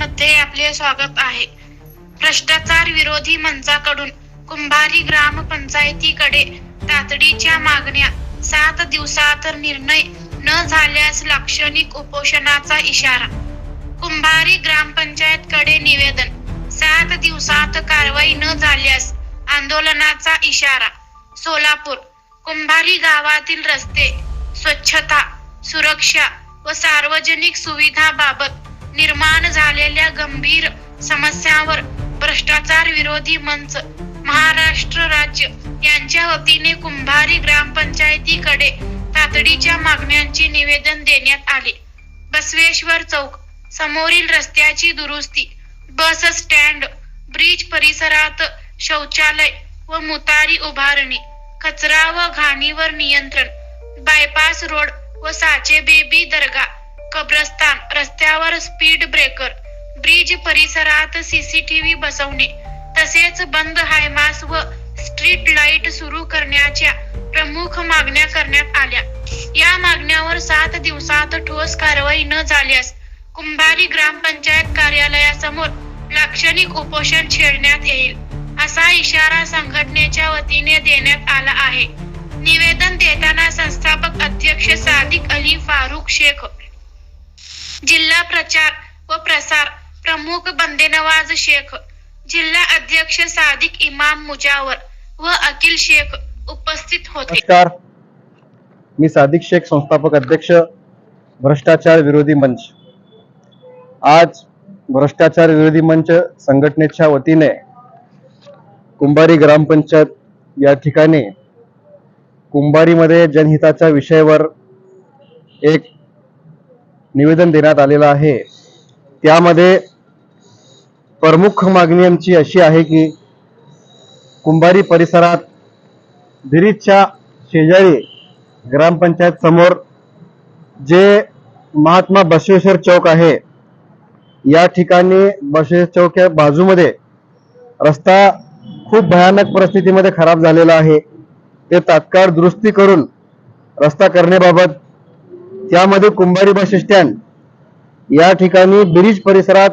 मध्ये आपले स्वागत आहे. भ्रष्टाचार विरोधी मंचाकडून कुंभारी ग्रामपंचायतीकडे तातडीच्या मागण्या. 7 दिवसात निर्णय न झाल्यास लाक्षणिक उपोषणाचा इशारा. कुंभारी ग्रामपंचायतकडे निवेदन. 7 दिवसात कारवाई न झाल्यास आंदोलनाचा इशारा. सोलापूर. कुंभारी गावातील रस्ते, स्वच्छता, सुरक्षा व सार्वजनिक सुविधांबाबत निर्माण झालेल्या गंभीर समस्यांवर भ्रष्टाचार विरोधी मंच महाराष्ट्र राज्य यांच्या वतीने कुंभारी ग्रामपंचायतीकडे तातडीच्या मागण्यांचे निवेदन देण्यात आले. बसवेश्वर चौक समोरील रस्त्याची दुरुस्ती, बस स्टँड, ब्रिज परिसरात शौचालय व मुतारी उभारणी, कचरा व घाणीवर नियंत्रण, बायपास रोड व साचेबेबी दर्गा, कब्रस्तान रस्त्यावर स्पीड ब्रेकर, ब्रिज परिसरात CCTV बसवणे, तसेच बंद हायमास व स्ट्रीट लाईट सुरू करण्याच्या प्रमुख मागण्या करण्यात आल्या. या मागण्यावर 7 दिवसात ठोस कारवाई न झाल्यास कुंभारी ग्रामपंचायत कार्यालयासमोर लाक्षणिक उपोषण छेडण्यात येईल, असा इशारा संघटनेच्या वतीने देण्यात आला आहे. निवेदन देताना संस्थापक अध्यक्ष सादिक अली फारुख शेख, जिल्हा प्रचार व प्रसार प्रमुख बंदेनवाज शेख, जिल्हा अध्यक्ष सादिक इमाम मुजावर व अकील शेख उपस्थित होते. नमस्कार, मी सादिक शेख, संस्थापक अध्यक्ष भ्रष्टाचार विरोधी मंच. आज भ्रष्टाचार विरोधी मंच संघटनेच्या वतीने कुंभारी ग्रामपंचायत या ठिकाणी कुंभारीमध्ये जनहिताच्या विषयावर एक निवेदन देण्यात आलेलं आहे. त्यामध्ये प्रमुख मागणी आमची अशी आहे की कुंभारी परिसरात ब्रिजच्या शेजारी ग्रामपंचायत समोर जे महात्मा बसवेश्वर चौक आहे, या ठिकाणी बसवेश्वर चौकच्या बाजूमध्ये रस्ता खूप भयानक परिस्थितीमध्ये खराब झालेला आहे. ते तात्काळ दुरुस्ती करून रस्ता करण्याबाबत, त्यामध्ये कुंभारी बस स्टँड या ठिकाणी ब्रिज परिसरात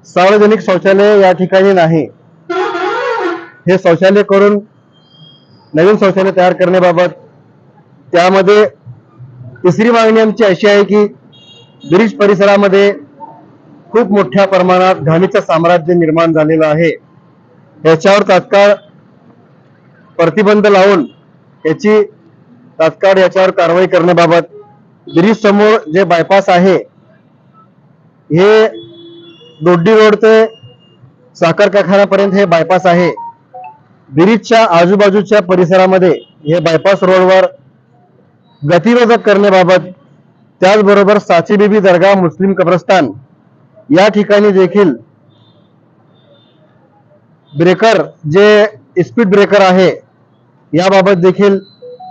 सार्वजनिक शौचालय या ठिकाणी नाही, हे शौचालय करून नवीन शौचालय तयार करण्याबाबत. त्यामध्ये तिसरी मागणी आमची अशी आहे की ब्रिज परिसरामध्ये खूप मोठ्या प्रमाणात घाणीचं साम्राज्य निर्माण झालेलं आहे. याच्यावर तात्काळ प्रतिबंध लावून याची तात्काळ याच्यावर कारवाई करण्याबाबत. ब्रिज समोर जे बायपास आहे, हे दोड्डी रोड ते साखर कारखान्यापर्यंत हे बायपास आहे. ब्रिजच्या आजूबाजूच्या परिसरामध्ये हे बायपास रोडवर गतिरोधक करण्याबाबत, त्याचबरोबर साचेबेबी दर्गा, मुस्लिम कब्रस्तान या ठिकाणी देखील ब्रेकर, जे स्पीड ब्रेकर आहे, याबाबत देखील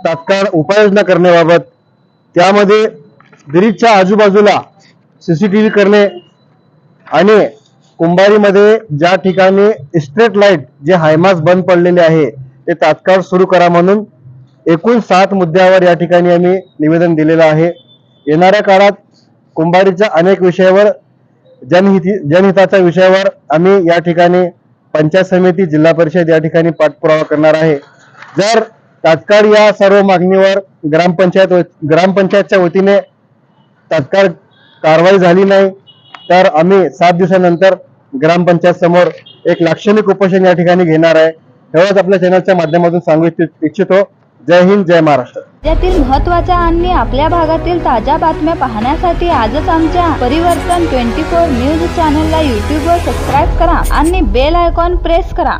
तात्काळ उपाययोजना करण्याबाबत. त्यामध्ये ब्रिजच्या आजूबाजूला CCTV करणे आणि कुंभारीमध्ये ज्या ठिकाणी स्ट्रीट लाईट, जे हायमास बंद पडलेले आहे, ते तात्काळ सुरू करा म्हणून एकूण 7 मुद्द्यावर या ठिकाणी आम्ही निवेदन दिलेलं आहे. येणाऱ्या काळात कुंभारीच्या अनेक विषयावर, जनहिताच्या विषयावर आम्ही या ठिकाणी पंचायत समिती, जिल्हा परिषद या ठिकाणी पाठपुरावा करणार आहे. जर तात्काळ या सर्व मागणीवर ग्रामपंचायतच्या वतीने तात्काळ कारवाई झाली नाही, तर आम्ही 7 दिवसानंतर ग्रामपंचायत समोर एक लाक्षणिक उपोषण या ठिकाणी घेणार आहे. एवढंच आपल्या चॅनलच्या माध्यमातून सांगू इच्छितो. जय हिंद, जय महाराष्ट्र. राज्यातील महत्त्वाच्या आणि आपल्या भागातील ताज्या बातम्या पाहण्यासाठी आजच आमच्या परिवर्तन 24 न्यूज चॅनलला YouTube वर सबस्क्राईब करा आणि बेल आयकॉन प्रेस करा.